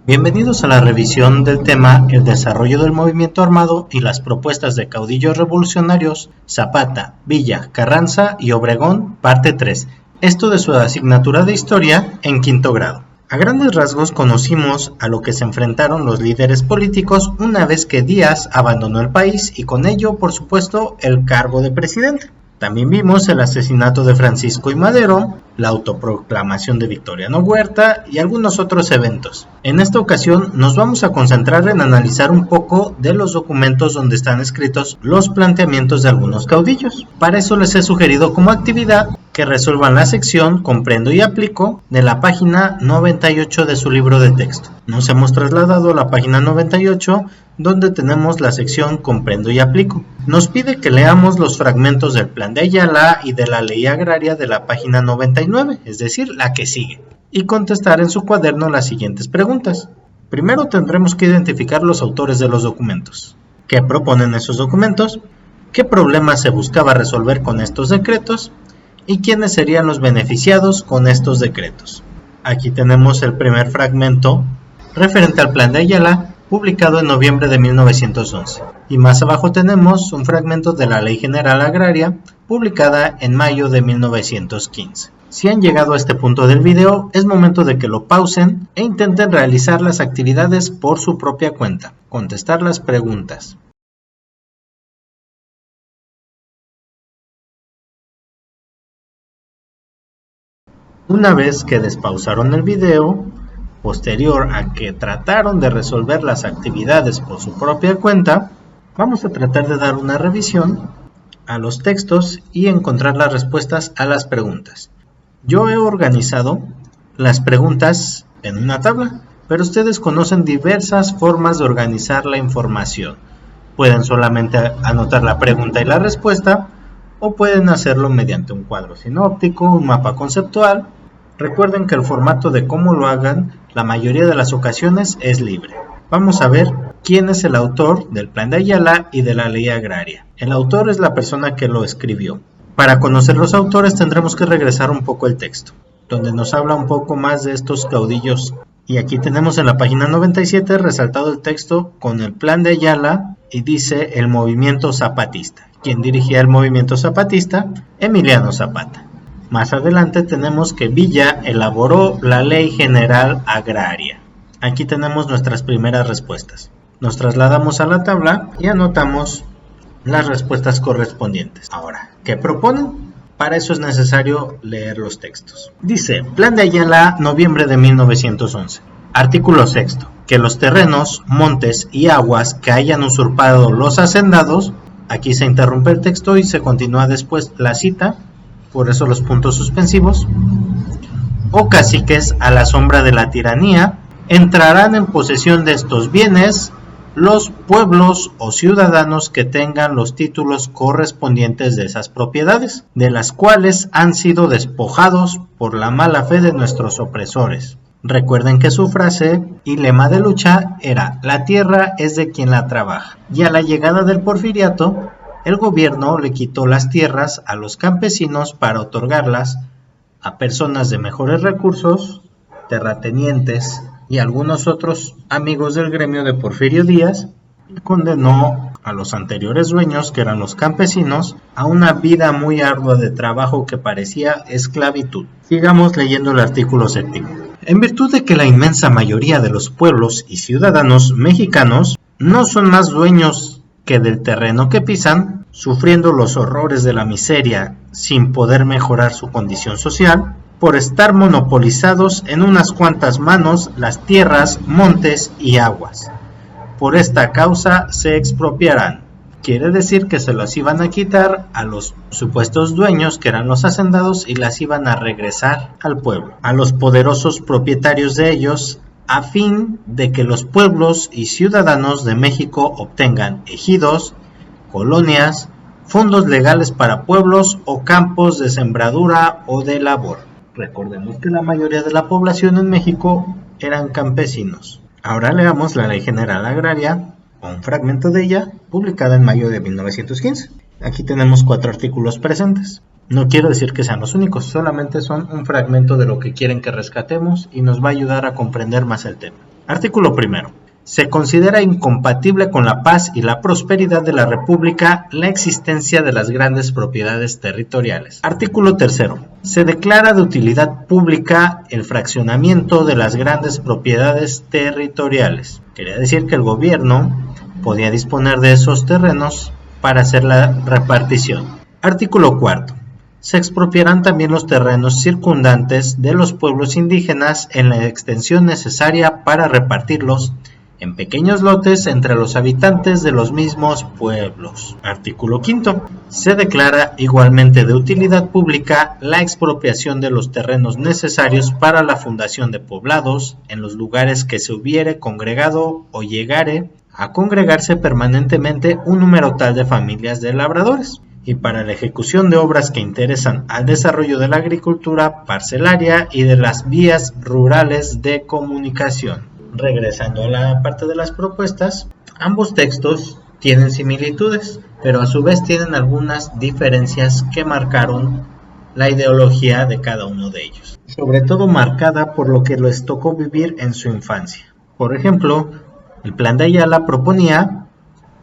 Bienvenidos a la revisión del tema El desarrollo del movimiento armado y las propuestas de caudillos revolucionarios Zapata, Villa, Carranza y Obregón, parte 3. Esto de su asignatura de Historia en quinto grado. A grandes rasgos conocimos a lo que se enfrentaron los líderes políticos una vez que Díaz abandonó el país y con ello, por supuesto, el cargo de presidente. También vimos el asesinato de Francisco I. Madero, la autoproclamación de Victoriano Huerta y algunos otros eventos. En esta ocasión nos vamos a concentrar en analizar un poco de los documentos donde están escritos los planteamientos de algunos caudillos. Para eso les he sugerido como actividad que resuelvan la sección Comprendo y Aplico de la página 98 de su libro de texto. Nos hemos trasladado a la página 98 donde tenemos la sección Comprendo y Aplico. Nos pide que leamos los fragmentos del Plan de Ayala y de la Ley Agraria de la página 99, es decir, la que sigue, y contestar en su cuaderno las siguientes preguntas. Primero tendremos que identificar los autores de los documentos. ¿Qué proponen esos documentos? ¿Qué problemas se buscaba resolver con estos decretos? ¿Y quiénes serían los beneficiados con estos decretos? Aquí tenemos el primer fragmento referente al Plan de Ayala, publicado en noviembre de 1911. Y más abajo tenemos un fragmento de la Ley General Agraria, publicada en mayo de 1915. Si han llegado a este punto del video, es momento de que lo pausen e intenten realizar las actividades por su propia cuenta, contestar las preguntas. Una vez que despausaron el video, posterior a que trataron de resolver las actividades por su propia cuenta, vamos a tratar de dar una revisión a los textos y encontrar las respuestas a las preguntas. Yo he organizado las preguntas en una tabla, pero ustedes conocen diversas formas de organizar la información. Pueden solamente anotar la pregunta y la respuesta, o pueden hacerlo mediante un cuadro sinóptico, un mapa conceptual. Recuerden que el formato de cómo lo hagan, la mayoría de las ocasiones es libre. Vamos a ver quién es el autor del Plan de Ayala y de la Ley Agraria. El autor es la persona que lo escribió. Para conocer los autores tendremos que regresar un poco el texto, donde nos habla un poco más de estos caudillos. Y aquí tenemos en la página 97 resaltado el texto con el Plan de Ayala y dice el movimiento zapatista. ¿Quién dirigía el movimiento zapatista? Emiliano Zapata. Más adelante tenemos que Villa elaboró la Ley General Agraria. Aquí tenemos nuestras primeras respuestas. Nos trasladamos a la tabla y anotamos las respuestas correspondientes. Ahora, ¿qué proponen? Para eso es necesario leer los textos. Dice, Plan de Ayala, noviembre de 1911. Artículo 6. Que los terrenos, montes y aguas que hayan usurpado los hacendados, aquí se interrumpe el texto y se continúa después la cita, por eso los puntos suspensivos, o caciques a la sombra de la tiranía, entrarán en posesión de estos bienes los pueblos o ciudadanos que tengan los títulos correspondientes de esas propiedades, de las cuales han sido despojados por la mala fe de nuestros opresores. Recuerden que su frase y lema de lucha era la tierra es de quien la trabaja, y a la llegada del porfiriato, el gobierno le quitó las tierras a los campesinos para otorgarlas a personas de mejores recursos, terratenientes y algunos otros amigos del gremio de Porfirio Díaz, y condenó a los anteriores dueños, que eran los campesinos, a una vida muy ardua de trabajo que parecía esclavitud. Sigamos leyendo el artículo 7. En virtud de que la inmensa mayoría de los pueblos y ciudadanos mexicanos no son más dueños que del terreno que pisan, sufriendo los horrores de la miseria sin poder mejorar su condición social, por estar monopolizados en unas cuantas manos las tierras, montes y aguas. Por esta causa se expropiarán. Quiere decir que se las iban a quitar a los supuestos dueños, que eran los hacendados, y las iban a regresar al pueblo, a los poderosos propietarios de ellos, a fin de que los pueblos y ciudadanos de México obtengan ejidos, colonias, fondos legales para pueblos o campos de sembradura o de labor. Recordemos que la mayoría de la población en México eran campesinos. Ahora leamos la Ley General Agraria, o un fragmento de ella, publicada en mayo de 1915. Aquí tenemos 4 artículos presentes. No quiero decir que sean los únicos, solamente son un fragmento de lo que quieren que rescatemos y nos va a ayudar a comprender más el tema. Artículo primero. Se considera incompatible con la paz y la prosperidad de la República la existencia de las grandes propiedades territoriales. Artículo tercero. Se declara de utilidad pública el fraccionamiento de las grandes propiedades territoriales. Quería decir que el gobierno podía disponer de esos terrenos para hacer la repartición. Artículo cuarto. Se expropiarán también los terrenos circundantes de los pueblos indígenas en la extensión necesaria para repartirlos en pequeños lotes entre los habitantes de los mismos pueblos. Artículo quinto. Se declara igualmente de utilidad pública la expropiación de los terrenos necesarios para la fundación de poblados en los lugares que se hubiere congregado o llegare a congregarse permanentemente un número tal de familias de labradores, y para la ejecución de obras que interesan al desarrollo de la agricultura parcelaria y de las vías rurales de comunicación. Regresando a la parte de las propuestas, ambos textos tienen similitudes, pero a su vez tienen algunas diferencias que marcaron la ideología de cada uno de ellos, sobre todo marcada por lo que les tocó vivir en su infancia. Por ejemplo, el Plan de Ayala proponía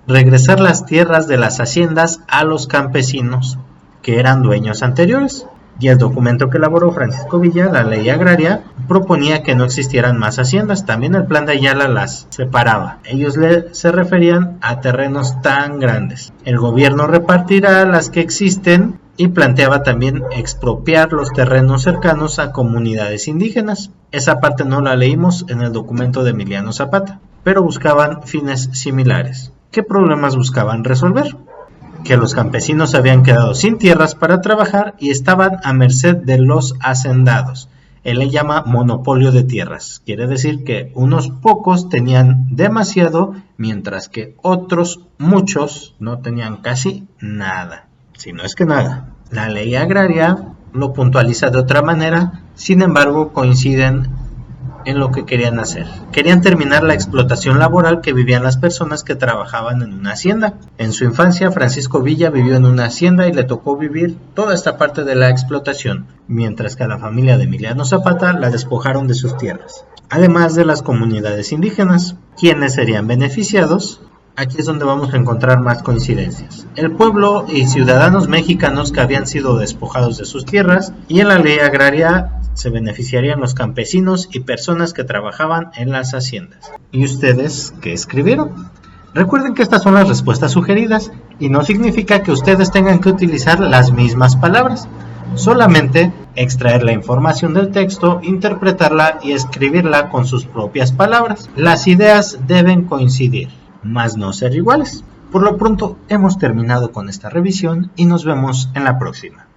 regresar las tierras de las haciendas a los campesinos, que eran dueños anteriores. Y el documento que elaboró Francisco Villa, la Ley Agraria, proponía que no existieran más haciendas. También el Plan de Ayala las separaba. Ellos se referían a terrenos tan grandes. El gobierno repartirá las que existen y planteaba también expropiar los terrenos cercanos a comunidades indígenas. Esa parte no la leímos en el documento de Emiliano Zapata, pero buscaban fines similares. ¿Qué problemas buscaban resolver? Que los campesinos habían quedado sin tierras para trabajar y estaban a merced de los hacendados. Él le llama monopolio de tierras. Quiere decir que unos pocos tenían demasiado, mientras que otros, muchos, no tenían casi nada. Si no es que nada. La Ley Agraria lo puntualiza de otra manera, sin embargo coinciden en lo que querían hacer. Querían terminar la explotación laboral que vivían las personas que trabajaban en una hacienda. En su infancia, Francisco Villa vivió en una hacienda y le tocó vivir toda esta parte de la explotación, mientras que a la familia de Emiliano Zapata la despojaron de sus tierras. Además de las comunidades indígenas, ¿quiénes serían beneficiados? Aquí es donde vamos a encontrar más coincidencias. El pueblo y ciudadanos mexicanos que habían sido despojados de sus tierras, y en la Ley Agraria se beneficiarían los campesinos y personas que trabajaban en las haciendas. ¿Y ustedes qué escribieron? Recuerden que estas son las respuestas sugeridas y no significa que ustedes tengan que utilizar las mismas palabras. Solamente extraer la información del texto, interpretarla y escribirla con sus propias palabras. Las ideas deben coincidir, mas no ser iguales. Por lo pronto hemos terminado con esta revisión y nos vemos en la próxima.